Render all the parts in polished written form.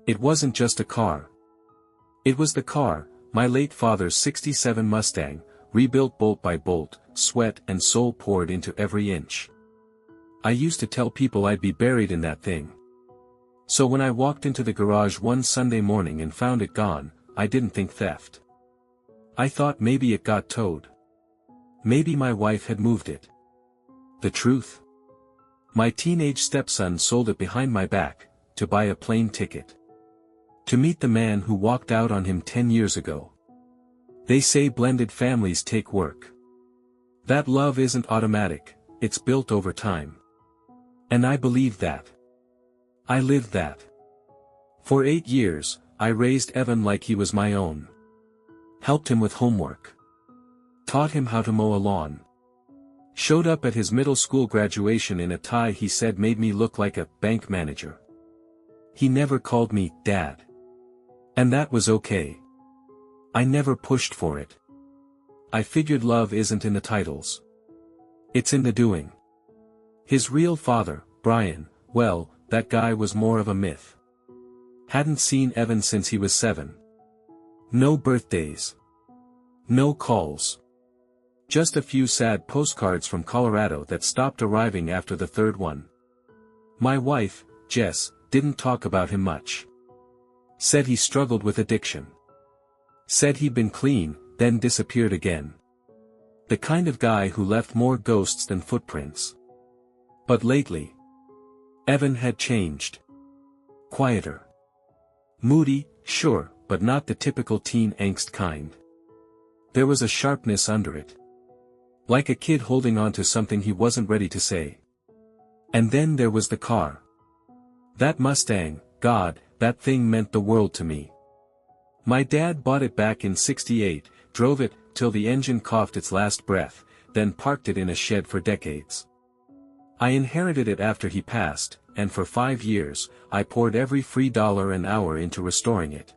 It wasn't just a car. It was the car, my late father's '67 Mustang, rebuilt bolt by bolt, sweat and soul poured into every inch. I used to tell people I'd be buried in that thing. So when I walked into the garage one Sunday morning and found it gone, I didn't think theft. I thought maybe it got towed. Maybe my wife had moved it. The truth? My teenage stepson sold it behind my back, to buy a plane ticket. To meet the man who walked out on him 10 years ago. They say blended families take work. That love isn't automatic, it's built over time. And I believe that. I lived that. For 8 years, I raised Evan like he was my own. Helped him with homework. Taught him how to mow a lawn. Showed up at his middle school graduation in a tie he said made me look like a bank manager. He never called me Dad. And that was okay. I never pushed for it. I figured love isn't in the titles. It's in the doing. His real father, Brian, well, that guy was more of a myth. Hadn't seen Evan since he was 7. No birthdays. No calls. Just a few sad postcards from Colorado that stopped arriving after the 3rd one. My wife, Jess, didn't talk about him much. Said he struggled with addiction. Said he'd been clean, then disappeared again. The kind of guy who left more ghosts than footprints. But lately, Evan had changed. Quieter. Moody, sure, but not the typical teen angst kind. There was a sharpness under it. Like a kid holding on to something he wasn't ready to say. And then there was the car. That Mustang, God, that thing meant the world to me. My dad bought it back in '68, drove it till the engine coughed its last breath, then parked it in a shed for decades. I inherited it after he passed, and for 5 years, I poured every free dollar an hour into restoring it.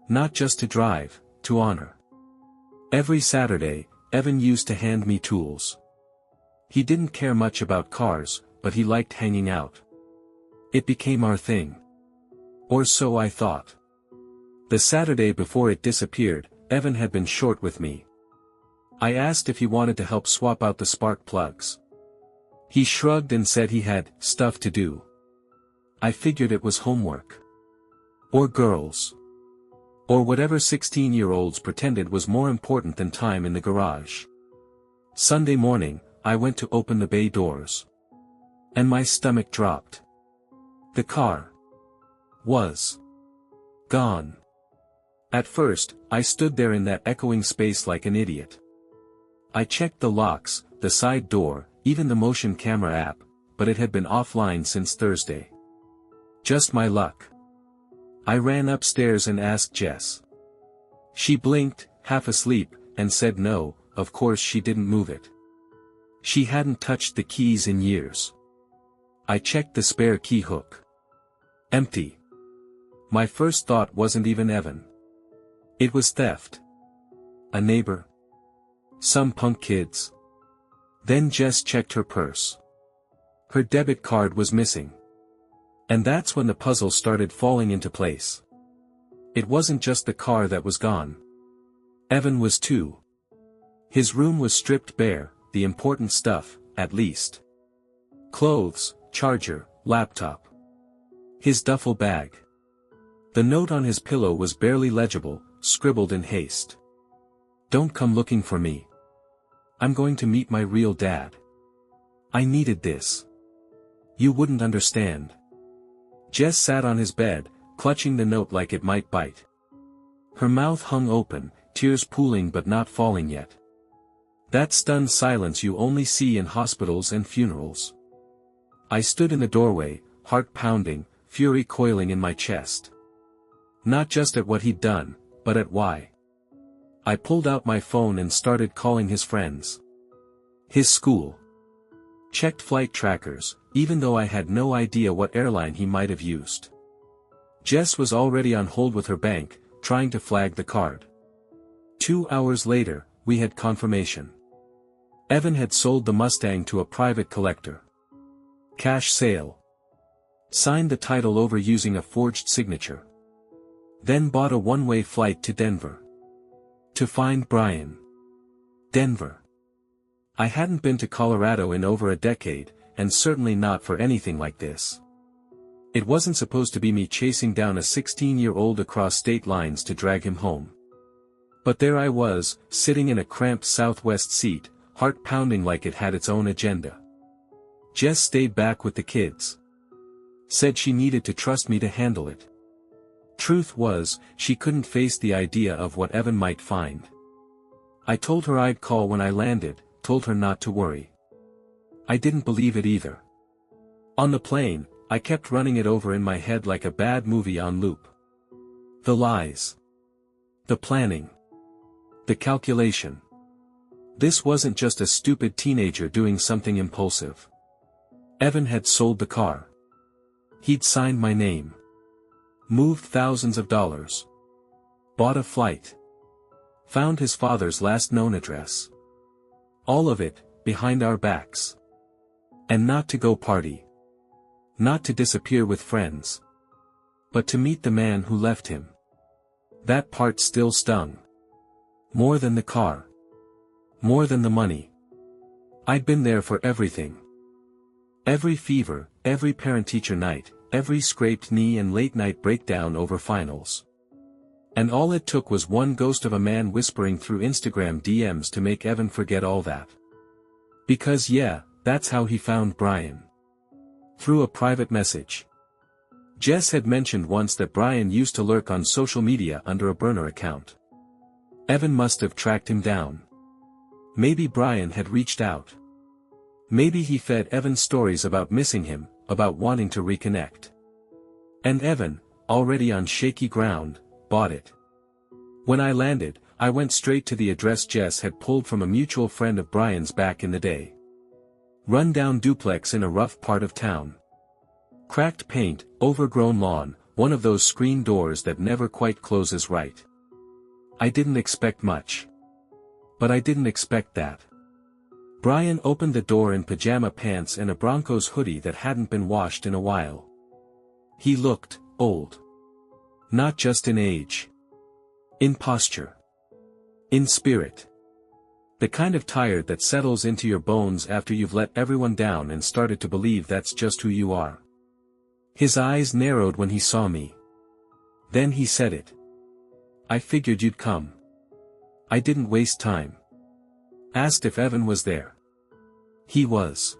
Not just to drive, to honor. Every Saturday, Evan used to hand me tools. He didn't care much about cars, but he liked hanging out. It became our thing. Or so I thought. The Saturday before it disappeared, Evan had been short with me. I asked if he wanted to help swap out the spark plugs. He shrugged and said he had stuff to do. I figured it was homework. Or girls. Or whatever 16-year-olds pretended was more important than time in the garage. Sunday morning, I went to open the bay doors. And my stomach dropped. The car was gone. At first, I stood there in that echoing space like an idiot. I checked the locks, the side door, even the motion camera app, but it had been offline since Thursday. Just my luck. I ran upstairs and asked Jess. She blinked, half asleep, and said no, of course she didn't move it. She hadn't touched the keys in years. I checked the spare key hook. Empty. My first thought wasn't even Evan. It was theft. A neighbor. Some punk kids. Then Jess checked her purse. Her debit card was missing. And that's when the puzzle started falling into place. It wasn't just the car that was gone. Evan was too. His room was stripped bare, the important stuff, at least. Clothes, charger, laptop. His duffel bag. The note on his pillow was barely legible, scribbled in haste. Don't come looking for me. I'm going to meet my real dad. I needed this. You wouldn't understand. Jess sat on his bed, clutching the note like it might bite. Her mouth hung open, tears pooling but not falling yet. That stunned silence you only see in hospitals and funerals. I stood in the doorway, heart pounding, fury coiling in my chest. Not just at what he'd done, but at why. I pulled out my phone and started calling his friends. His school. Checked flight trackers, even though I had no idea what airline he might have used. Jess was already on hold with her bank, trying to flag the card. 2 hours later, we had confirmation. Evan had sold the Mustang to a private collector. Cash sale. Signed the title over using a forged signature. Then bought a one-way flight to Denver. To find Brian. Denver. I hadn't been to Colorado in over a decade, and certainly not for anything like this. It wasn't supposed to be me chasing down a 16-year-old across state lines to drag him home. But there I was, sitting in a cramped southwest seat, heart pounding like it had its own agenda. Jess stayed back with the kids. Said she needed to trust me to handle it. Truth was, she couldn't face the idea of what Evan might find. I told her I'd call when I landed, told her not to worry. I didn't believe it either. On the plane, I kept running it over in my head like a bad movie on loop. The lies. The planning. The calculation. This wasn't just a stupid teenager doing something impulsive. Evan had sold the car. He'd signed my name. Moved thousands of dollars. Bought a flight. Found his father's last known address. All of it, behind our backs. And not to go party. Not to disappear with friends. But to meet the man who left him. That part still stung. More than the car. More than the money. I'd been there for everything. Every fever, every parent-teacher night, every scraped knee and late-night breakdown over finals. And all it took was one ghost of a man whispering through Instagram DMs to make Evan forget all that. Because yeah, that's how he found Brian. Through a private message. Jess had mentioned once that Brian used to lurk on social media under a burner account. Evan must have tracked him down. Maybe Brian had reached out. Maybe he fed Evan stories about missing him, about wanting to reconnect. And Evan, already on shaky ground, bought it. When I landed, I went straight to the address Jess had pulled from a mutual friend of Brian's back in the day. Run-down duplex in a rough part of town. Cracked paint, overgrown lawn, one of those screen doors that never quite closes right. I didn't expect much. But I didn't expect that. Brian opened the door in pajama pants and a Broncos hoodie that hadn't been washed in a while. He looked old. Not just in age. In posture. In spirit. The kind of tired that settles into your bones after you've let everyone down and started to believe that's just who you are. His eyes narrowed when he saw me. Then he said it. I figured you'd come. I didn't waste time. Asked if Evan was there. He was.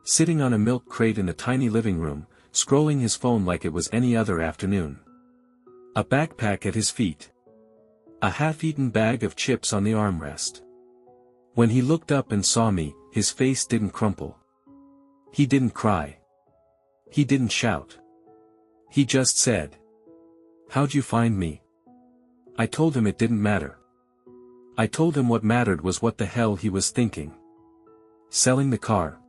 Sitting on a milk crate in a tiny living room, scrolling his phone like it was any other afternoon. A backpack at his feet. A half-eaten bag of chips on the armrest. When he looked up and saw me, his face didn't crumple. He didn't cry. He didn't shout. He just said, "How'd you find me?" I told him it didn't matter. I told him what mattered was what the hell he was thinking. Selling the car.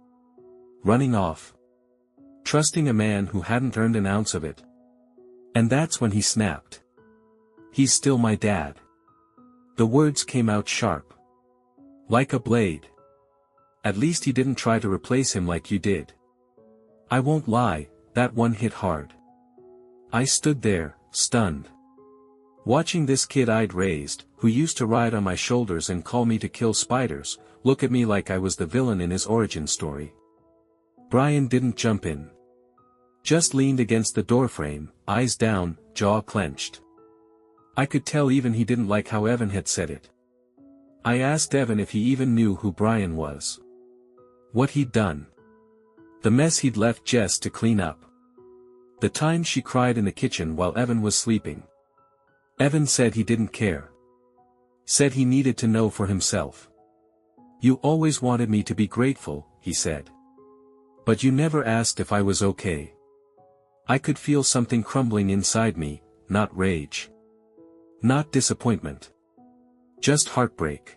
Running off. Trusting a man who hadn't earned an ounce of it. And that's when he snapped. He's still my dad. The words came out sharp. Like a blade. At least he didn't try to replace him like you did. I won't lie, that one hit hard. I stood there, stunned. Watching this kid I'd raised, who used to ride on my shoulders and call me to kill spiders, look at me like I was the villain in his origin story. Brian didn't jump in. Just leaned against the doorframe, eyes down, jaw clenched. I could tell even he didn't like how Evan had said it. I asked Evan if he even knew who Brian was. What he'd done. The mess he'd left Jess to clean up. The time she cried in the kitchen while Evan was sleeping. Evan said he didn't care. Said he needed to know for himself. You always wanted me to be grateful, he said. But you never asked if I was okay. I could feel something crumbling inside me, not rage. Not disappointment. Just heartbreak.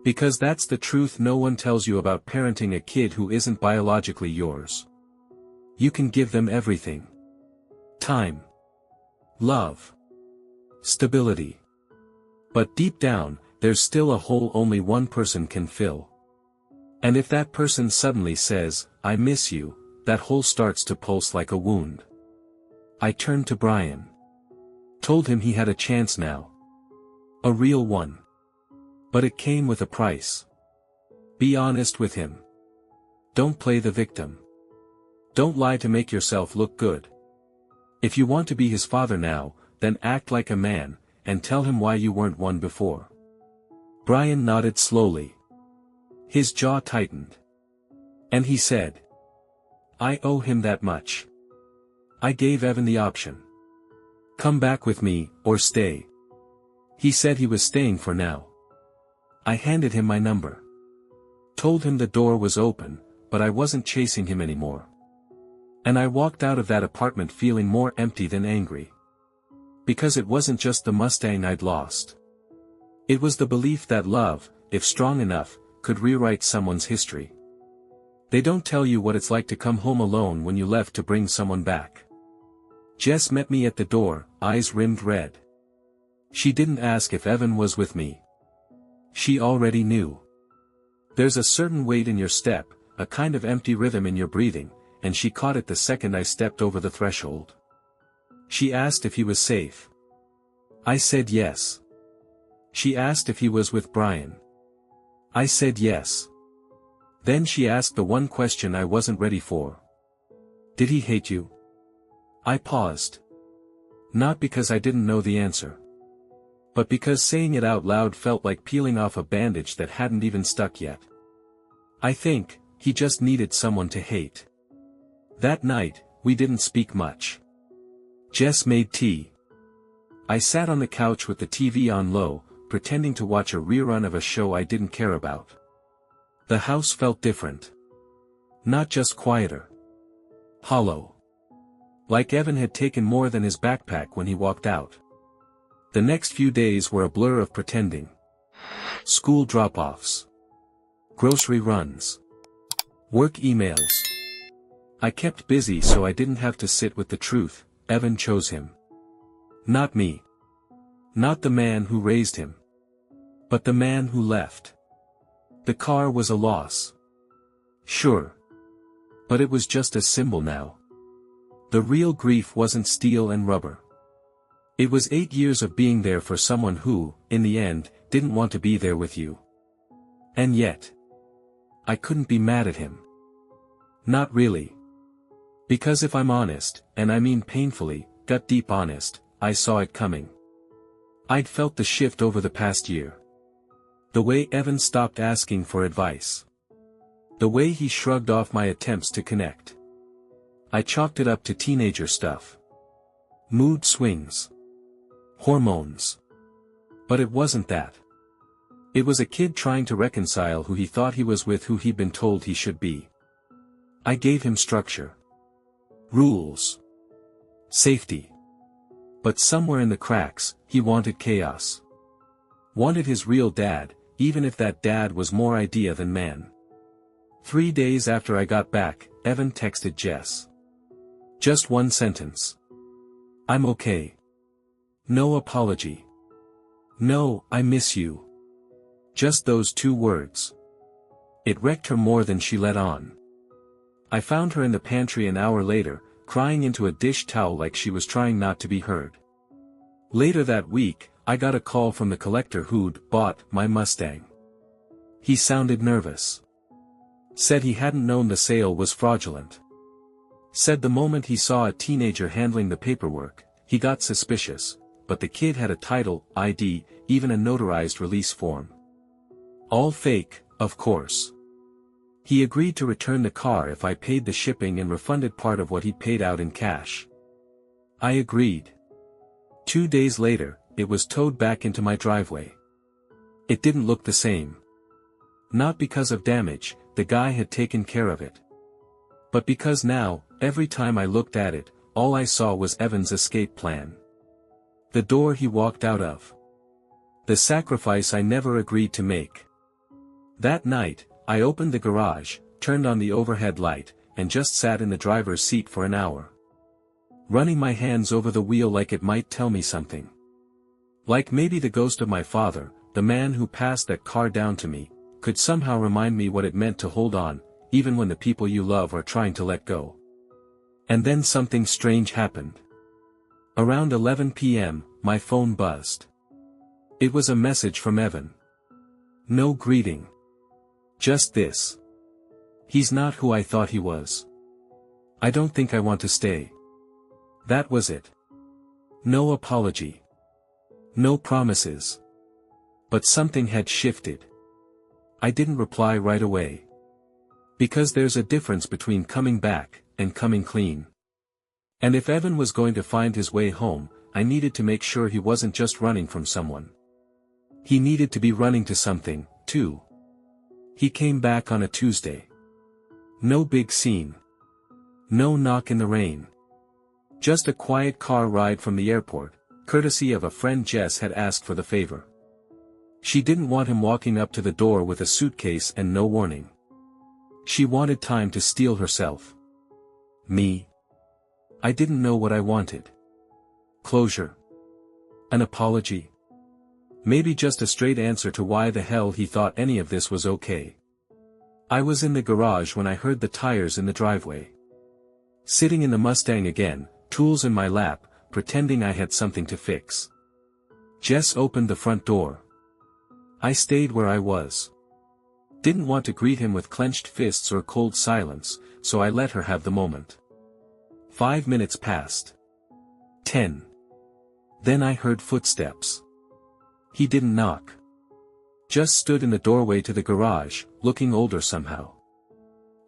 Because that's the truth no one tells you about parenting a kid who isn't biologically yours. You can give them everything. Time. Love. Stability. But deep down, there's still a hole only one person can fill. And if that person suddenly says, "I miss you," that hole starts to pulse like a wound. I turned to Brian. Told him he had a chance now. A real one. But it came with a price. Be honest with him. Don't play the victim. Don't lie to make yourself look good. If you want to be his father now, then act like a man, and tell him why you weren't one before. Brian nodded slowly. His jaw tightened. And he said, I owe him that much. I gave Evan the option. Come back with me, or stay. He said he was staying for now. I handed him my number. Told him the door was open, but I wasn't chasing him anymore. And I walked out of that apartment feeling more empty than angry. Because it wasn't just the Mustang I'd lost. It was the belief that love, if strong enough, could rewrite someone's history. They don't tell you what it's like to come home alone when you left to bring someone back. Jess met me at the door, eyes rimmed red. She didn't ask if Evan was with me. She already knew. There's a certain weight in your step, a kind of empty rhythm in your breathing, and she caught it the second I stepped over the threshold. She asked if he was safe. I said yes. She asked if he was with Brian. I said yes. Then she asked the one question I wasn't ready for. Did he hate you? I paused. Not because I didn't know the answer. But because saying it out loud felt like peeling off a bandage that hadn't even stuck yet. I think, he just needed someone to hate. That night, we didn't speak much. Jess made tea. I sat on the couch with the TV on low, pretending to watch a rerun of a show I didn't care about. The house felt different. Not just quieter. Hollow. Like Evan had taken more than his backpack when he walked out. The next few days were a blur of pretending. School drop-offs. Grocery runs. Work emails. I kept busy so I didn't have to sit with the truth. Evan chose him. Not me. Not the man who raised him. But the man who left. The car was a loss. Sure. But it was just a symbol now. The real grief wasn't steel and rubber. It was 8 years of being there for someone who, in the end, didn't want to be there with you. And yet, I couldn't be mad at him. Not really. Because if I'm honest, and I mean painfully, gut deep honest, I saw it coming. I'd felt the shift over the past year. The way Evan stopped asking for advice. The way he shrugged off my attempts to connect. I chalked it up to teenager stuff. Mood swings. Hormones. But it wasn't that. It was a kid trying to reconcile who he thought he was with who he'd been told he should be. I gave him structure. Rules. Safety. But somewhere in the cracks, he wanted chaos. Wanted his real dad, even if that dad was more idea than man. 3 days after I got back, Evan texted Jess. Just one sentence. I'm okay. No apology. No, I miss you. Just those 2 words. It wrecked her more than she let on. I found her in the pantry an hour later, crying into a dish towel like she was trying not to be heard. Later that week, I got a call from the collector who'd bought my Mustang. He sounded nervous. Said he hadn't known the sale was fraudulent. Said the moment he saw a teenager handling the paperwork, he got suspicious, but the kid had a title, ID, even a notarized release form. All fake, of course. He agreed to return the car if I paid the shipping and refunded part of what he'd paid out in cash. I agreed. 2 days later, it was towed back into my driveway. It didn't look the same. Not because of damage, the guy had taken care of it. But because now, every time I looked at it, all I saw was Evan's escape plan. The door he walked out of. The sacrifice I never agreed to make. That night, I opened the garage, turned on the overhead light, and just sat in the driver's seat for an hour. Running my hands over the wheel like it might tell me something. Like maybe the ghost of my father, the man who passed that car down to me, could somehow remind me what it meant to hold on, even when the people you love are trying to let go. And then something strange happened. Around 11 p.m., my phone buzzed. It was a message from Evan. No greeting. Just this. He's not who I thought he was. I don't think I want to stay. That was it. No apology. No promises. But something had shifted. I didn't reply right away. Because there's a difference between coming back and coming clean. And if Evan was going to find his way home, I needed to make sure he wasn't just running from someone. He needed to be running to something, too. He came back on a Tuesday. No big scene. No knock in the rain. Just a quiet car ride from the airport, courtesy of a friend Jess had asked for the favor. She didn't want him walking up to the door with a suitcase and no warning. She wanted time to steel herself. Me. I didn't know what I wanted. Closure. An apology. Maybe just a straight answer to why the hell he thought any of this was okay. I was in the garage when I heard the tires in the driveway. Sitting in the Mustang again, tools in my lap, pretending I had something to fix. Jess opened the front door. I stayed where I was. Didn't want to greet him with clenched fists or cold silence, so I let her have the moment. 5 minutes passed. 10. Then I heard footsteps. He didn't knock. Just stood in the doorway to the garage, looking older somehow.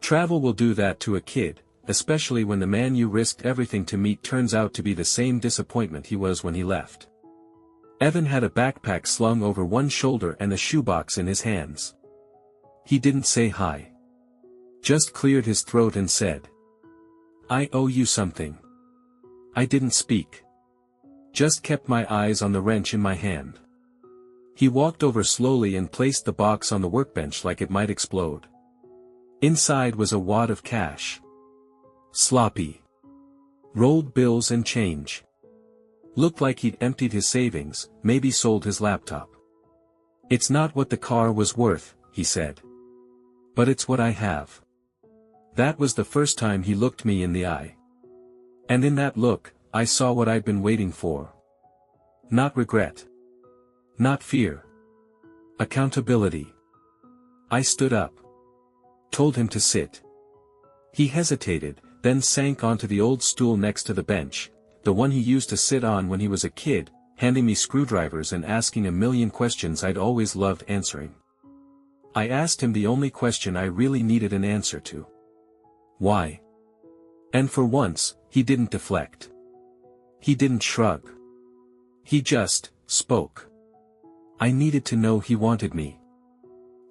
Travel will do that to a kid, especially when the man you risked everything to meet turns out to be the same disappointment he was when he left. Evan had a backpack slung over one shoulder and a shoebox in his hands. He didn't say hi. Just cleared his throat and said, "I owe you something." I didn't speak. Just kept my eyes on the wrench in my hand. He walked over slowly and placed the box on the workbench like it might explode. Inside was a wad of cash. Sloppy. Rolled bills and change. Looked like he'd emptied his savings, maybe sold his laptop. "It's not what the car was worth," he said. "But it's what I have." That was the first time he looked me in the eye. And in that look, I saw what I'd been waiting for. Not regret. Not fear. Accountability. I stood up. Told him to sit. He hesitated, then sank onto the old stool next to the bench, the one he used to sit on when he was a kid, handing me screwdrivers and asking a million questions I'd always loved answering. I asked him the only question I really needed an answer to. Why? And for once, he didn't deflect. He didn't shrug. He just spoke. I needed to know he wanted me.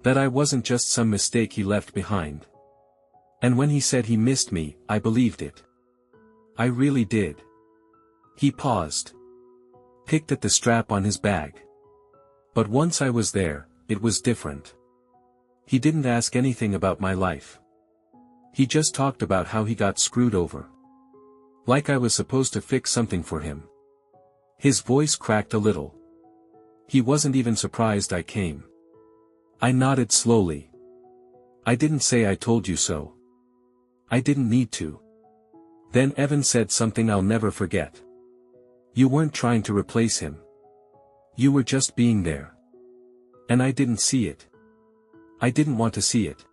That I wasn't just some mistake he left behind. And when he said he missed me, I believed it. I really did. He paused. Picked at the strap on his bag. But once I was there, it was different. He didn't ask anything about my life. He just talked about how he got screwed over. Like I was supposed to fix something for him. His voice cracked a little. He wasn't even surprised I came. I nodded slowly. I didn't say I told you so. I didn't need to. Then Evan said something I'll never forget. You weren't trying to replace him. You were just being there. And I didn't see it. I didn't want to see it.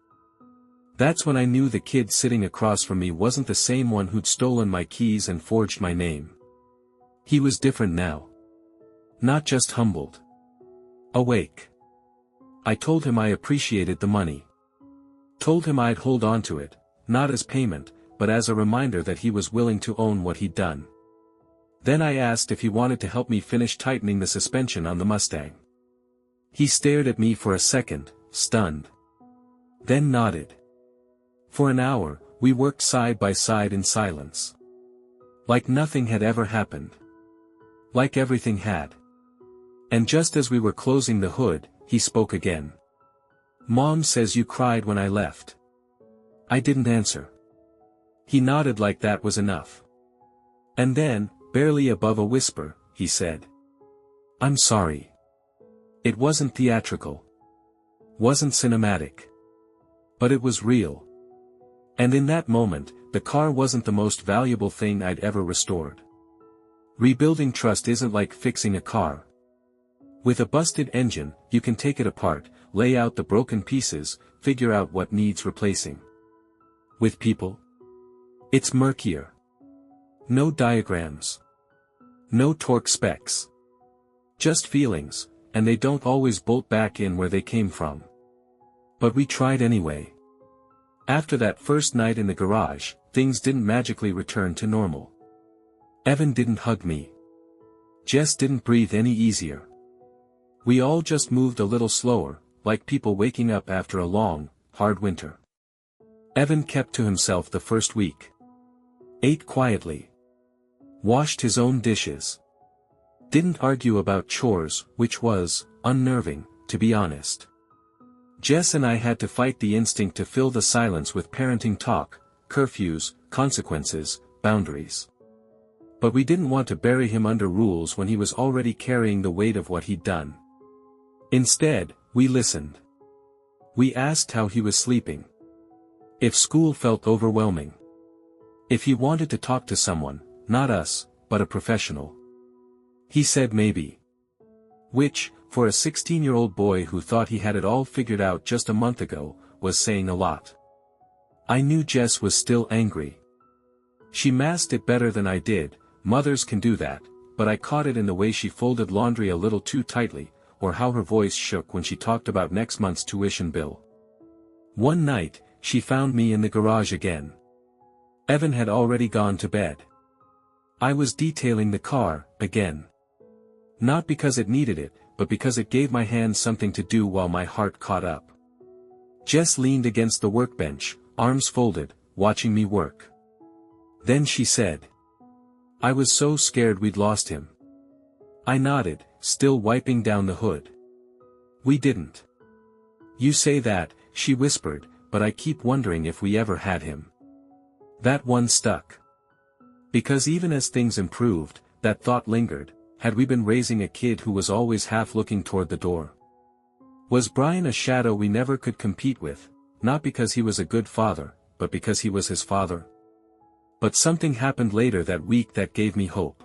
That's when I knew the kid sitting across from me wasn't the same one who'd stolen my keys and forged my name. He was different now. Not just humbled. Awake. I told him I appreciated the money. Told him I'd hold on to it, not as payment, but as a reminder that he was willing to own what he'd done. Then I asked if he wanted to help me finish tightening the suspension on the Mustang. He stared at me for a second, stunned. Then nodded. For an hour, we worked side by side in silence. Like nothing had ever happened. Like everything had. And just as we were closing the hood, he spoke again. Mom says you cried when I left. I didn't answer. He nodded like that was enough. And then, barely above a whisper, he said. I'm sorry. It wasn't theatrical. Wasn't cinematic. But it was real. And in that moment, the car wasn't the most valuable thing I'd ever restored. Rebuilding trust isn't like fixing a car. With a busted engine, you can take it apart, lay out the broken pieces, figure out what needs replacing. With people, it's murkier. No diagrams. No torque specs. Just feelings, and they don't always bolt back in where they came from. But we tried anyway. After that first night in the garage, things didn't magically return to normal. Evan didn't hug me. Jess didn't breathe any easier. We all just moved a little slower, like people waking up after a long, hard winter. Evan kept to himself the first week. Ate quietly. Washed his own dishes. Didn't argue about chores, which was unnerving, to be honest. Jess and I had to fight the instinct to fill the silence with parenting talk, curfews, consequences, boundaries. But we didn't want to bury him under rules when he was already carrying the weight of what he'd done. Instead, we listened. We asked how he was sleeping. If school felt overwhelming. If he wanted to talk to someone, not us, but a professional. He said maybe. Which, for a 16-year-old boy who thought he had it all figured out just a month ago, was saying a lot. I knew Jess was still angry. She masked it better than I did. Mothers can do that, but I caught it in the way she folded laundry a little too tightly, or how her voice shook when she talked about next month's tuition bill. One night, she found me in the garage again. Evan had already gone to bed. I was detailing the car, again. Not because it needed it, but because it gave my hands something to do while my heart caught up. Jess leaned against the workbench, arms folded, watching me work. Then she said, "I was so scared we'd lost him." I nodded, still wiping down the hood. "We didn't." "You say that," she whispered, "but I keep wondering if we ever had him." That one stuck. Because even as things improved, that thought lingered. Had we been raising a kid who was always half looking toward the door? Was Brian a shadow we never could compete with, not because he was a good father, but because he was his father? But something happened later that week that gave me hope.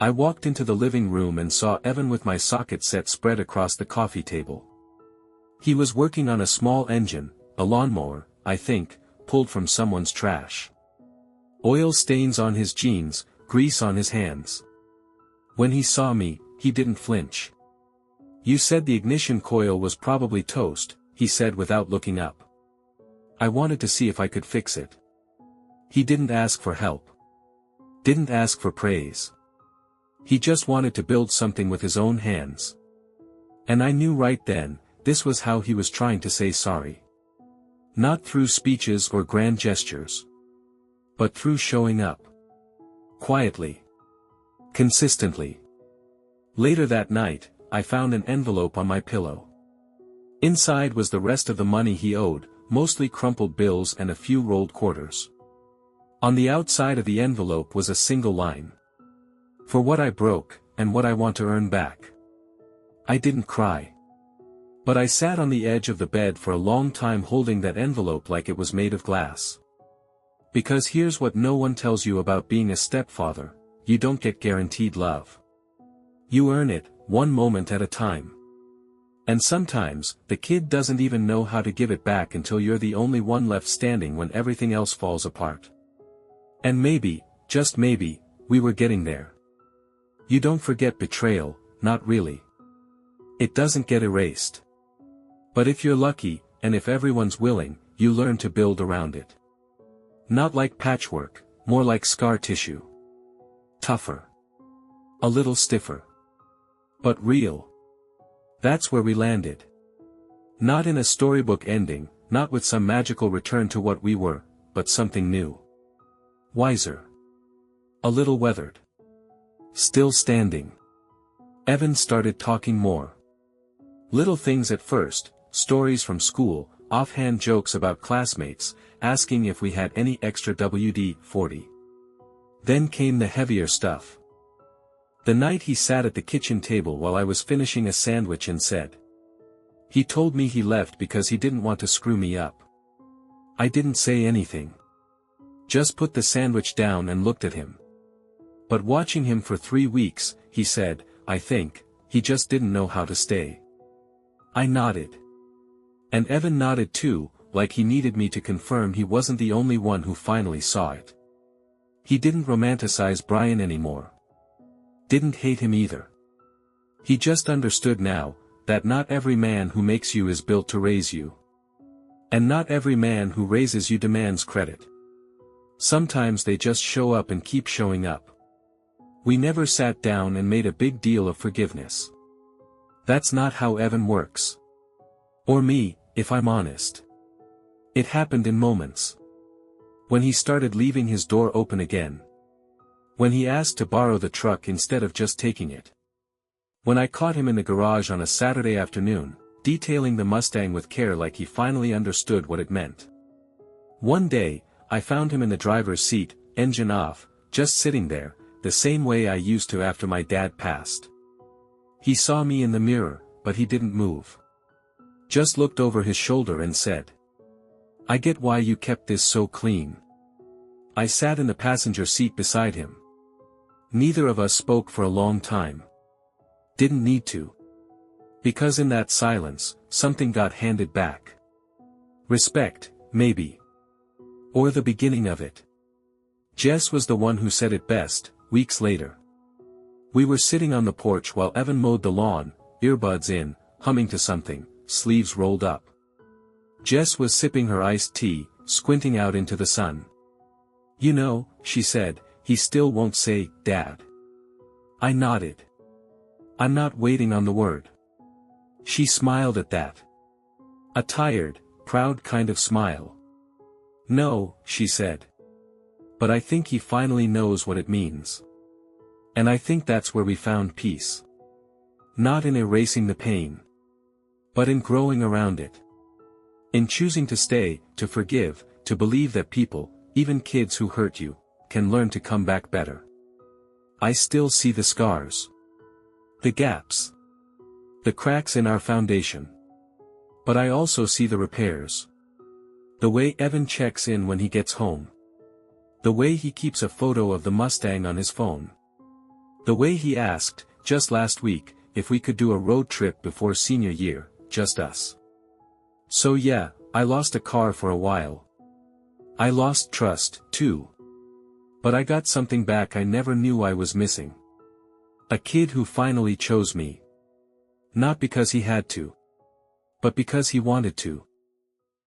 I walked into the living room and saw Evan with my socket set spread across the coffee table. He was working on a small engine, a lawnmower, I think, pulled from someone's trash. Oil stains on his jeans, grease on his hands. When he saw me, he didn't flinch. "You said the ignition coil was probably toast," he said without looking up. I wanted to see if I could fix it. He didn't ask for help. Didn't ask for praise. He just wanted to build something with his own hands. And I knew right then, this was how he was trying to say sorry. Not through speeches or grand gestures. But through showing up. Quietly. Consistently. Later that night, I found an envelope on my pillow. Inside was the rest of the money he owed, mostly crumpled bills and a few rolled quarters. On the outside of the envelope was a single line. "For what I broke, and what I want to earn back." I didn't cry. But I sat on the edge of the bed for a long time holding that envelope like it was made of glass. Because here's what no one tells you about being a stepfather: you don't get guaranteed love. You earn it, one moment at a time. And sometimes, the kid doesn't even know how to give it back until you're the only one left standing when everything else falls apart. And maybe, just maybe, we were getting there. You don't forget betrayal, not really. It doesn't get erased. But if you're lucky, and if everyone's willing, you learn to build around it. Not like patchwork, more like scar tissue. Tougher. A little stiffer. But real. That's where we landed. Not in a storybook ending, not with some magical return to what we were, but something new. Wiser. A little weathered. Still standing. Evan started talking more. Little things at first, stories from school, offhand jokes about classmates, asking if we had any extra WD-40. Then came the heavier stuff. The night he sat at the kitchen table while I was finishing a sandwich and said, "He told me he left because he didn't want to screw me up." I didn't say anything. Just put the sandwich down and looked at him. But watching him for 3 weeks, he said, I think, he just didn't know how to stay. I nodded. And Evan nodded too, like he needed me to confirm he wasn't the only one who finally saw it. He didn't romanticize Brian anymore. Didn't hate him either. He just understood now, that not every man who makes you is built to raise you. And not every man who raises you demands credit. Sometimes they just show up and keep showing up. We never sat down and made a big deal of forgiveness. That's not how Evan works. Or me, if I'm honest. It happened in moments. When he started leaving his door open again. When he asked to borrow the truck instead of just taking it. When I caught him in the garage on a Saturday afternoon, detailing the Mustang with care like he finally understood what it meant. One day, I found him in the driver's seat, engine off, just sitting there, the same way I used to after my dad passed. He saw me in the mirror, but he didn't move. Just looked over his shoulder and said, I get why you kept this so clean. I sat in the passenger seat beside him. Neither of us spoke for a long time. Didn't need to. Because in that silence, something got handed back. Respect, maybe. Or the beginning of it. Jess was the one who said it best, weeks later. We were sitting on the porch while Evan mowed the lawn, earbuds in, humming to something, sleeves rolled up. Jess was sipping her iced tea, squinting out into the sun. You know, she said, he still won't say, Dad. I nodded. I'm not waiting on the word. She smiled at that. A tired, proud kind of smile. No, she said. But I think he finally knows what it means. And I think that's where we found peace. Not in erasing the pain. But in growing around it. In choosing to stay, to forgive, to believe that people, even kids who hurt you, can learn to come back better. I still see the scars. The gaps. The cracks in our foundation. But I also see the repairs. The way Evan checks in when he gets home. The way he keeps a photo of the Mustang on his phone. The way he asked, just last week, if we could do a road trip before senior year, just us. So yeah, I lost a car for a while. I lost trust, too. But I got something back I never knew I was missing. A kid who finally chose me. Not because he had to. But because he wanted to.